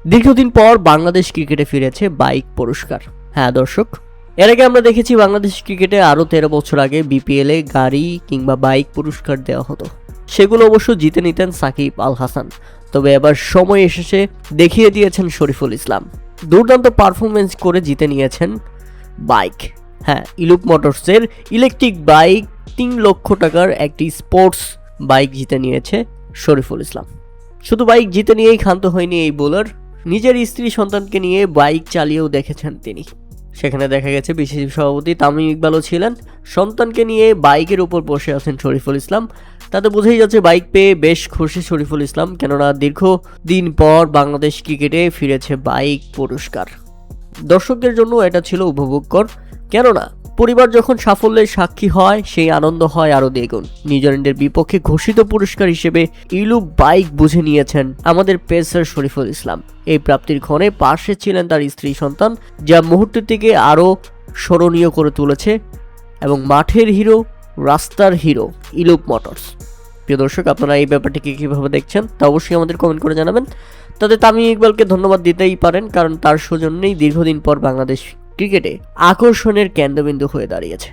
দীর্ঘদিন পর বাংলাদেশ ক্রিকেটে ফিরেছে বাইক পুরস্কার। হ্যাঁ দর্শক, এর আগে আমরা দেখেছি বাংলাদেশ ক্রিকেটে আরও 13 বছর আগে বিপিএলে গাড়ি কিংবা বাইক পুরস্কার দেওয়া হতো। সেগুলো অবশ্য জিতে নিতেন সাকিব আল হাসান। তবে এবার সময় এসেছে, দেখিয়ে দিয়েছেন শরীফুল ইসলাম। দুর্দান্ত পারফরমেন্স করে জিতে নিয়েছেন বাইক। হ্যাঁ, ইলুপ মোটরসের ইলেকট্রিক বাইক 3 লক্ষ টাকার একটি স্পোর্টস বাইক জিতে নিয়েছে শরীফুল ইসলাম। শুধু বাইক জিতে নিয়েই ক্ষান্ত হয়নি এই বোলার, নিজের স্ত্রী সন্তানকে নিয়ে বাইক চালিয়েও দেখেছেন তিনি। সেখানে দেখা গেছে বিসিবি সভাপতি তামিম ইকবালও ছিলেন। সন্তানকে নিয়ে বাইকের উপর বসে আছেন শরীফুল ইসলাম। তাতে বোঝাই যাচ্ছে বাইক পেয়ে বেশ খুশি শরীফুল ইসলাম, কেননা দীর্ঘদিন পর বাংলাদেশ ক্রিকেটে ফিরেছে বাইক পুরস্কার। দর্শকদের জন্য এটা ছিল উপভোগকর, কেননা পরিবার যখন সাফল্যের সাক্ষী হয় সেই আনন্দ হয় আরও দ্বিগুণ। নিউজিল্যান্ডের বিপক্ষে ঘোষিত পুরস্কার হিসেবে ইলুপ বাইক বুঝে নিয়েছেন আমাদের পেসার শরীফুল ইসলাম। এই প্রাপ্তির ক্ষণে পাশে ছিলেন তার স্ত্রী সন্তান, যা মুহূর্তটিকে আরও স্মরণীয় করে তুলেছে। এবং মাঠের হিরো, রাস্তার হিরো ইলুপ মোটরস। প্রিয় দর্শক, আপনারা এই ব্যাপারটিকে কীভাবে দেখছেন তা অবশ্যই আমাদের কমেন্ট করে জানাবেন। তাতে তামিম ইকবালকে ধন্যবাদ দিতেই পারেন, কারণ তার সৌজন্যেই দীর্ঘদিন পর বাংলাদেশ ক্রিকেটে আকর্ষণের কেন্দ্রবিন্দু হয়ে দাঁড়িয়েছে।